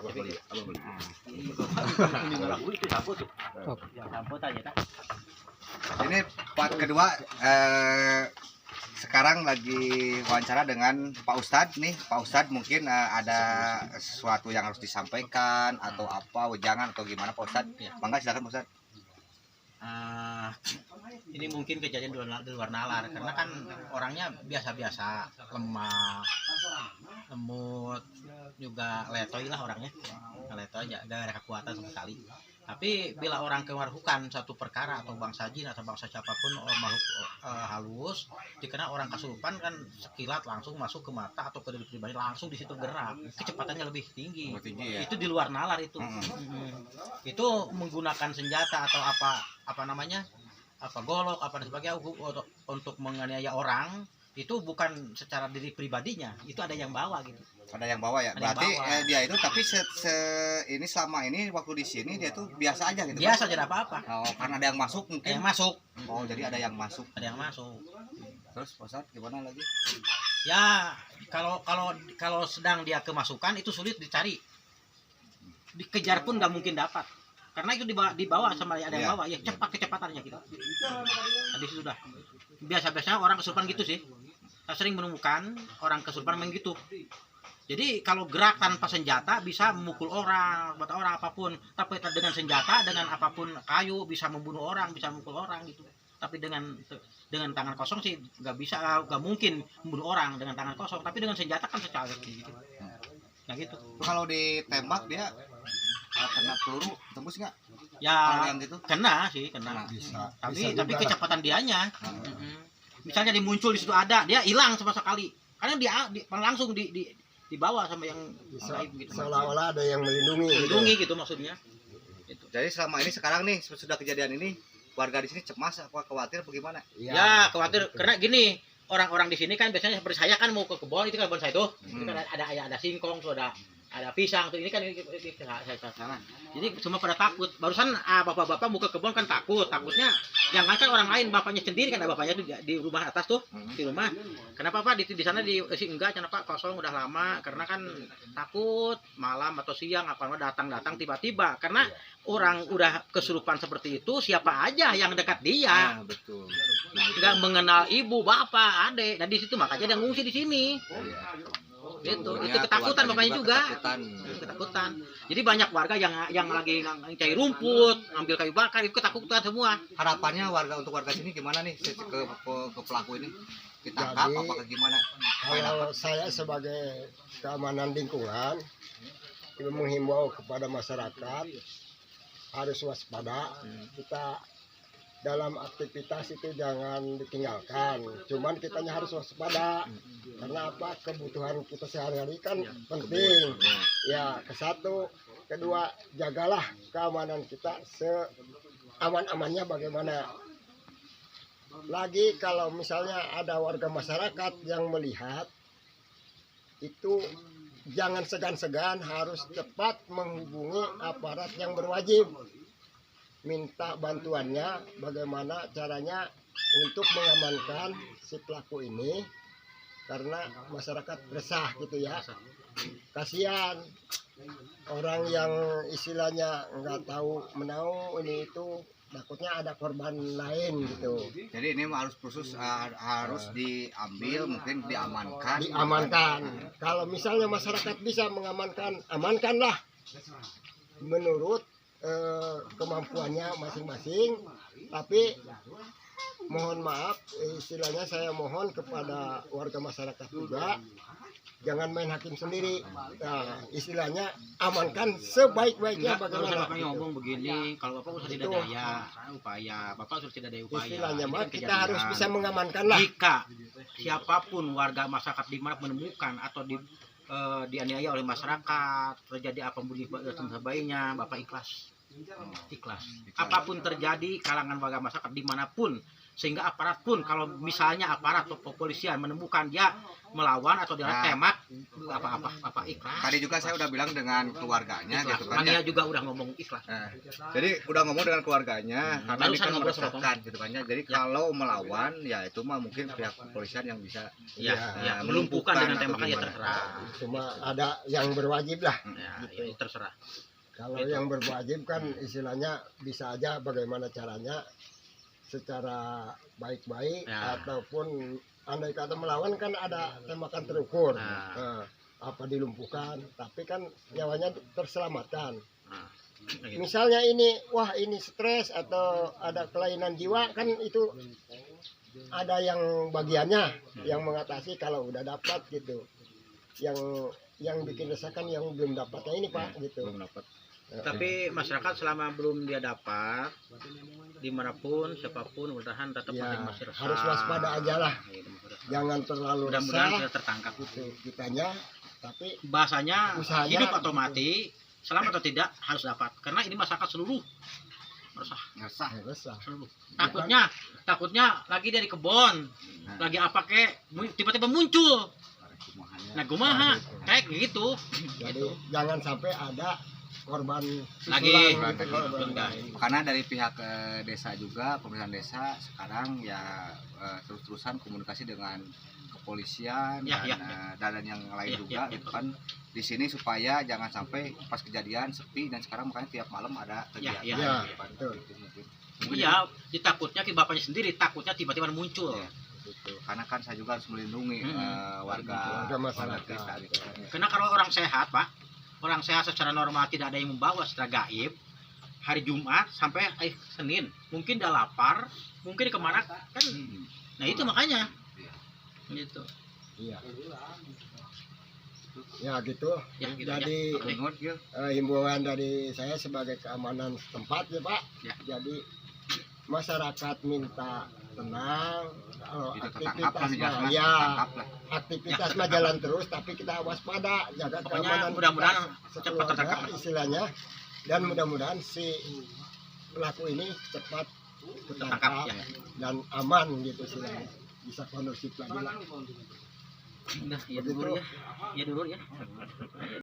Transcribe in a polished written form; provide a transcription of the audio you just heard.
Abang beli. Ini ngelaku itu sampo tuh. Yang sampo tanya dah. Ini part kedua, sekarang lagi wawancara dengan Pak Ustadz nih. Pak Ustadz mungkin ada sesuatu yang harus disampaikan atau apa, wejangan atau gimana Pak Ustadz? Mangga silakan Pak Ustadz. Ini mungkin kejadian di luar nalar karena kan orangnya biasa-biasa, lemah, lemut, juga letoy lah orangnya, letoy aja, gak ada kekuatan sama sekali. Tapi bila orang kewarukan satu perkara atau bangsa jin atau bangsa siapapun makhluk halus, dikena orang kesurupan kan sekilat langsung masuk ke mata atau ke diri pribadi, langsung di situ gerak, kecepatannya lebih tinggi. Ya? Itu di luar nalar itu. Itu menggunakan senjata atau apa namanya, apa golok apa dan sebagainya untuk menganiaya orang, itu bukan secara diri pribadinya, itu ada yang bawa gitu. Ada yang bawa ya. Berarti dia itu tapi ini selama ini waktu di sini dia tuh biasa aja gitu. Biasa aja, apa-apa. Oh, karena ada yang masuk mungkin. Yang masuk. Oh, jadi ada yang masuk. Ada yang masuk. Terus Pak Ustadz gimana lagi? Ya, kalau sedang dia kemasukan itu sulit dicari. Dikejar pun nggak mungkin dapat. Karena itu dibawa sama ada yang bawa, ya cepat kecepatannya gitu. Habis sudah. Biasa-biasanya orang kesurupan gitu sih. Saya sering menemukan orang kesurupan main gitu. Jadi kalau gerak tanpa senjata bisa memukul orang, buat orang apapun. Tapi dengan senjata, dengan apapun kayu bisa membunuh orang, bisa memukul orang gitu. Tapi dengan tangan kosong sih nggak mungkin membunuh orang dengan tangan kosong. Tapi dengan senjata kan secara gitu. Nah gitu. Kalau ditembak dia kena peluru tembus nggak? Ya yang gitu? kena sih, kena. Bisa Tapi kecepatan dianya. Misalnya dia muncul di situ ada, dia hilang sama sekali. Karena dia langsung dibawa sama yang lain gitu. Seolah-olah ada yang Melindungi gitu maksudnya. Gitu. Jadi selama ini sekarang nih sudah kejadian ini warga di sini cemas apa khawatir bagaimana? Ya khawatir karena gini, orang-orang di sini kan biasanya seperti saya kan mau ke kebun, itu kan kebun saya tuh. Itu kan ada singkong, tuh ada pisang tuh, ini kan saya sana. Jadi semua pada takut. Barusan bapak-bapak mau ke kebun kan takutnya jangankan orang lain, bapaknya sendiri kan, ada bapaknya tuh di rumah atas tuh, di rumah. Kenapa Pak di sana diisi enggak? Kenapa kosong udah lama? Karena kan takut malam atau siang apa datang tiba-tiba. Karena orang udah kesurupan seperti itu, siapa aja yang dekat dia. Betul. Enggak mengenal ibu, bapak, adik. Dan di situ makanya dia ngungsi di sini. Itu ketakutan bapaknya juga. Ketakutan. Jadi banyak warga yang lagi cari rumput, ambil kayu bakar, itu ketakutan semua. Harapannya untuk warga sini gimana nih ke pelaku ini? Ditangkap apa gimana? Kalau saya sebagai keamanan lingkungan itu menghimbau kepada masyarakat harus waspada. Kita dalam aktivitas itu jangan ditinggalkan. Cuman kitanya harus waspada. Karena apa? Kebutuhan kita sehari-hari kan penting. Ya, kesatu, kedua jagalah keamanan kita seaman-amannya bagaimana. Lagi kalau misalnya ada warga masyarakat yang melihat itu jangan segan-segan, harus cepat menghubungi aparat yang berwajib. Minta bantuannya bagaimana caranya untuk mengamankan si pelaku ini, karena masyarakat resah gitu ya. Kasihan orang yang istilahnya nggak tahu menau ini itu, takutnya ada korban lain gitu. Jadi ini harus khusus harus diambil, mungkin diamankan. Kalau misalnya masyarakat bisa mengamankan, amankanlah menurut kemampuannya masing-masing. Tapi mohon maaf, istilahnya saya mohon kepada warga masyarakat juga, jangan main hakim sendiri. Nah, istilahnya amankan sebaik-baiknya bagaimana. Bapak ngomong begini, kalau Bapak sudah tidak daya upaya, Bapak sudah tidak daya upaya. Istilahnya mah kita harus bisa mengamankan lah. Jika siapapun warga masyarakat di mana menemukan atau dianiaya oleh masyarakat, terjadi apa dan sebagainya, Bapak ikhlas. Apapun terjadi, kalangan warga masyarakat dimanapun sehingga aparat pun kalau misalnya aparat atau kepolisian menemukan dia melawan atau dia Nah. tembak apa ikhlas. Tadi juga saya udah bilang dengan keluarganya Ikhlas. gitu kan Mania ya. juga udah ngomong ikhlas. Nah, jadi udah ngomong dengan keluarganya karena ini Barusan kan ngobrol sama meresahkan gitu kan ya. Jadi kalau melawan ya itu mah mungkin pihak kepolisian yang bisa Ya, Ya, melumpuhkan dengan atau tembakan ya gimana. terserah. Cuma ada yang berwajib lah. Ya, ya, terserah. Kalau Gitu. yang berwajib kan istilahnya bisa aja bagaimana caranya secara baik-baik Ya. ataupun andai kata melawan kan ada tembakan terukur. Nah. Nah, apa dilumpuhkan, tapi kan nyawanya terselamatkan. Nah, gitu. Misalnya ini, wah ini stres atau ada kelainan jiwa kan itu ada yang bagiannya yang mengatasi kalau udah dapat gitu. Yang bikin resah kan yang belum dapatnya ini Pak gitu. Belum dapat. Tapi masyarakat selama belum dia dapat, dimanapun, siapapun, mudah-mudahan tetap Ya, masih resah. harus waspada aja lah. Gitu, resah. Jangan terlalu Mudah-mudahan resah tidak tertangkap. gitu kitanya, tapi Bahasanya Usahanya- hidup atau mati, selamat atau tidak harus dapat. Karena ini masyarakat seluruh resah, Resah. resah. seluruh. Takutnya lagi dari kebon, lagi apa kek, tiba-tiba muncul. Nah, kumaha, kayak gitu. Jadi jangan sampai ada korban Lagi. susulan gitu, korban Enggak. lain. Karena dari pihak desa juga, pemerintahan desa sekarang ya terus-terusan komunikasi dengan kepolisian Ya, dan, ya. dan yang lain Ya, juga ya, gitu kan di sini supaya jangan sampai pas kejadian sepi dan sekarang makanya tiap malam ada kegiatan. Ya, ya. gitu kan. Betul. Gitu mungkin. Iya, ditakutnya ke bapaknya sendiri, takutnya tiba-tiba muncul. Ya, gitu. Karena kan saya juga harus melindungi warga Warga masyarakat. desa gitu kan. Karena kalau orang sehat, Pak, orang sehat secara normal tidak ada yang membawa secara gaib, hari Jumat sampai Senin, mungkin dia lapar, mungkin kemana kan? Nah itu makanya, gitu. Iya. Ya gitu. Ya, gitu Jadi ya. Oke. Menurut ya, himbauan dari saya sebagai keamanan setempat ya Pak. Ya. Jadi masyarakat minta tenang. Kalau itu tertangkap lah aktivitas jelas mah mah, ya tertangkap lah. aktivitas mah jalan terus, tapi kita waspada, jaga Pokoknya keamanan mudah-mudahan kita cepat sekeluarga, tertangkap. istilahnya, dan mudah-mudahan si pelaku ini cepat Tertangkap ketangkap ya. dan aman gitu istilahnya, bisa kondusif lagi lah. Udah, ya dulu ya. Ya dulu ya.